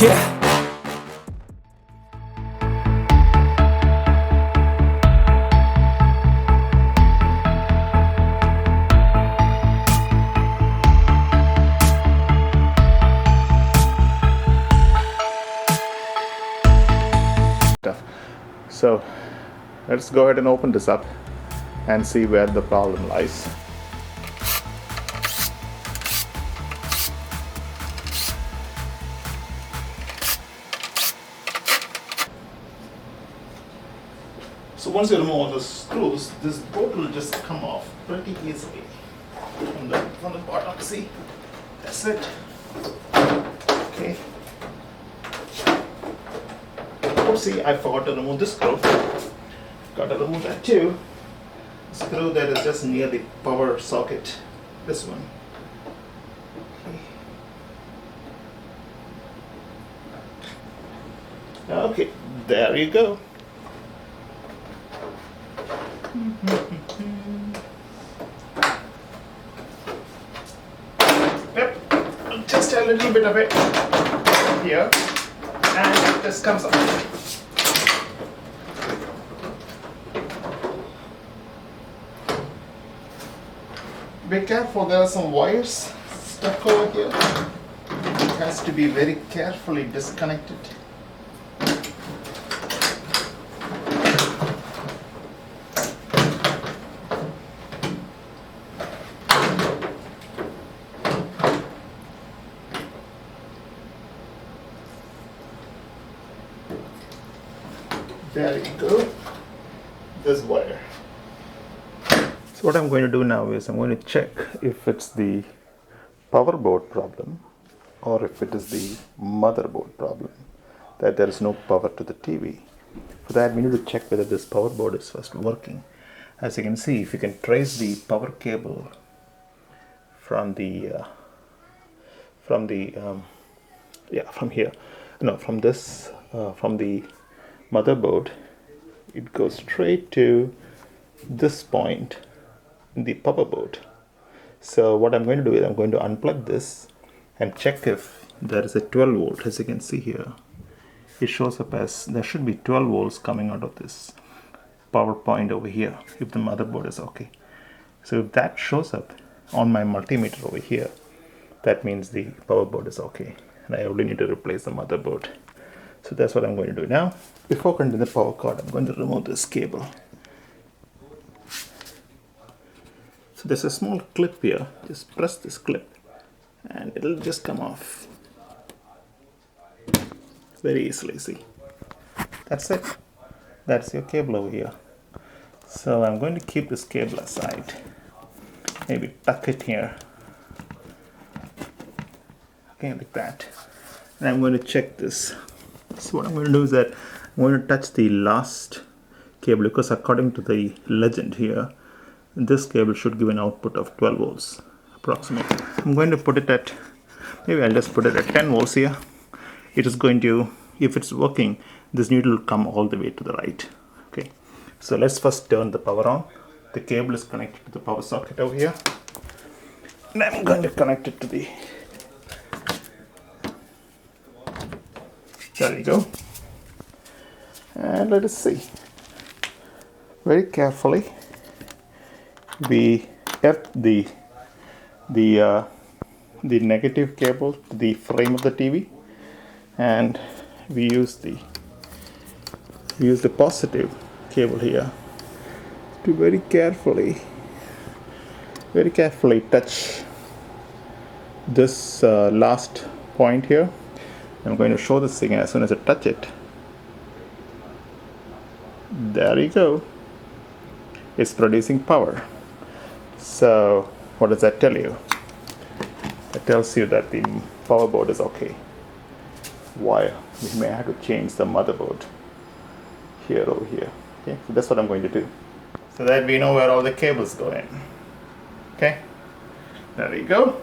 Yeah. So let's go ahead and open this up and see where the problem lies. So once you remove all the screws, this bolt will just come off pretty easily from the bottom. See, that's it. Okay. See, I forgot to remove this screw. Got to remove that too. The screw that is just near the power socket. This one. Okay, there you go. Yep, just a little bit of it here, and this comes off. Be careful, there are some wires stuck over here. It has to be very carefully disconnected. There you go, this wire. So what I'm going to do now is I'm going to check if it's the power board problem or if it is the motherboard problem, that there is no power to the TV. For that we need to check whether this power board is first working. As you can see, if you can trace the power cable from the from the motherboard, it goes straight to this point in the power board. So what I'm going to do is I'm going to unplug this and check if there is a 12 volt. As you can see here, it shows up as there should be 12 volts coming out of this power point over here if the motherboard is okay. So if that shows up on my multimeter over here, that means the power board is okay and I only need to replace the motherboard. So that's what I'm going to do now. Before connecting the power cord, I'm going to remove this cable. So there's a small clip here. Just press this clip and it'll just come off very easily. See, that's it. That's your cable over here. So I'm going to keep this cable aside, maybe tuck it here, okay, like that. And I'm going to check this. So what I'm going to do is that I'm going to touch the last cable, because according to the legend here, this cable should give an output of 12 volts approximately. I'm going to put it at, maybe I'll just put it at 10 volts here. It is going to, if it's working, this needle will come all the way to the right. Okay, so let's first turn the power on. The cable is connected to the power socket over here, and I'm going to connect it to the, there you go. And let us see. Very carefully, we earth the negative cable to the frame of the TV, and we use the positive cable here to very carefully touch this last point here. I'm going to show this thing as soon as I touch it. There you go. It's producing power. So what does that tell you? It tells you that the power board is okay. Why? We may have to change the motherboard here over here. Okay, so that's what I'm going to do, so that we know where all the cables go in. Okay, there you go.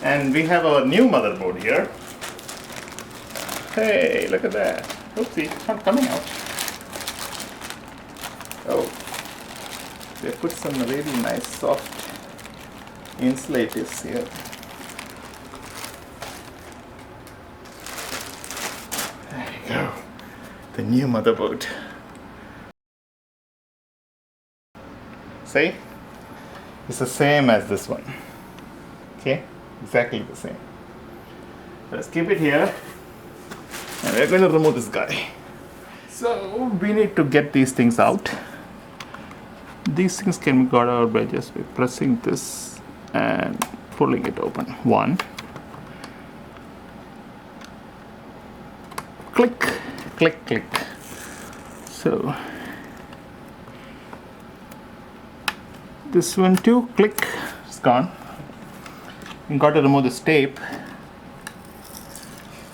And we have a new motherboard here. Hey, look at that. Oopsie, it's not coming out. Oh, they put some really nice soft insulators here. the new motherboard. See? It's the same as this one. Okay? Exactly the same. Let's keep it here. And we're going to remove this guy. So we need to get these things out. These things can be got out by just pressing this and pulling it open. One. Click, click, click. So this one too, click, it's gone. You got to remove this tape.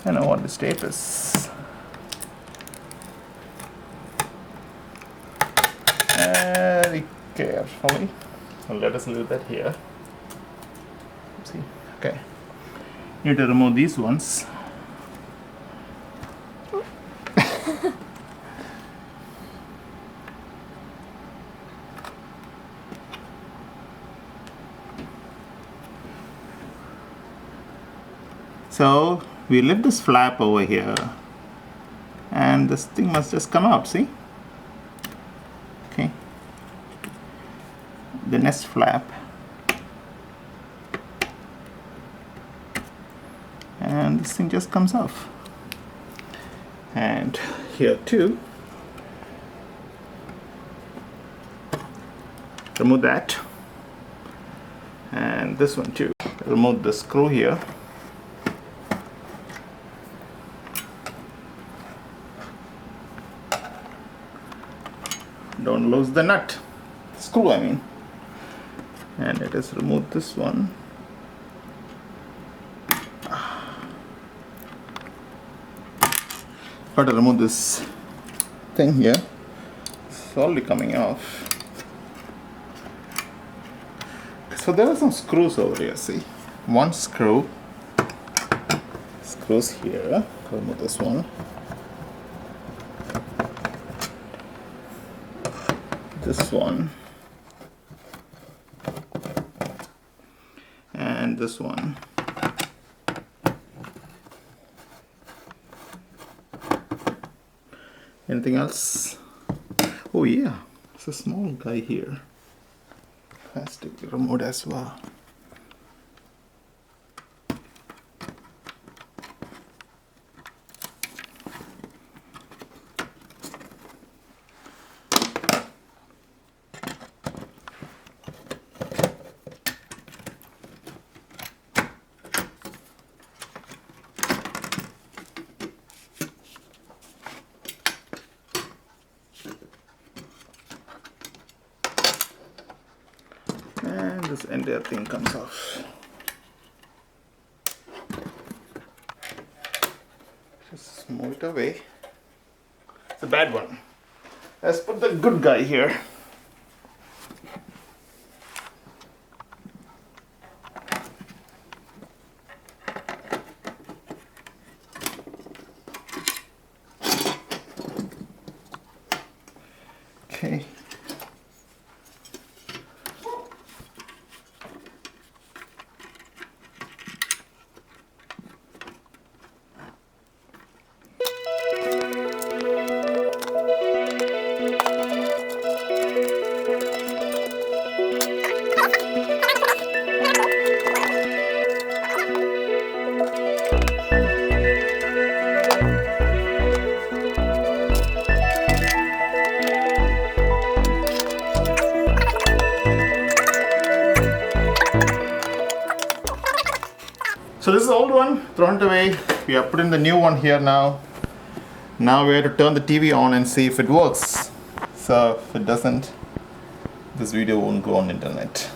I know what this tape is. Very carefully. So let us leave that here. See, okay. Need to remove these ones. So we lift this flap over here and this thing must just come out, see? Okay. The next flap. And this thing just comes off. And here too. Remove that. And this one too. Remove the screw here. Don't lose the nut. Screw, I mean. And let us remove this one. Got to remove this thing here. It's already coming off. So there are some screws over here, see? One screw. Screws here. Remove this one. This one. And this one. Anything else? Oh yeah, it's a small guy here. Plastic remote as well. And this entire thing comes off. Just move it away. It's a bad one. Let's put the good guy here. Okay. So this is the old one, thrown it away. We are putting the new one here now. Now we have to turn the TV on and see if it works. So if it doesn't, this video won't go on the internet.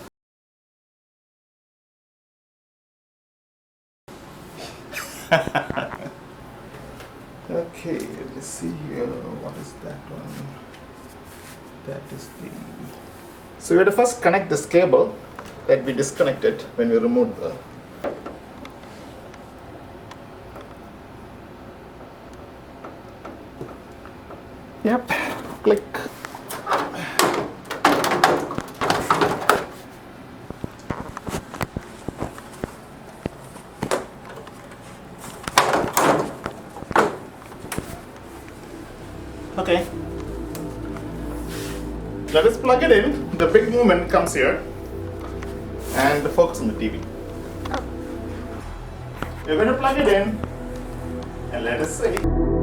Okay, let's see here. What is that one? That is the... So we have to first connect this cable that we disconnected when we removed the... Yep, click. Okay. Let us plug it in. The big movement comes here. And the focus on the TV. We're going to plug it in. And let us see.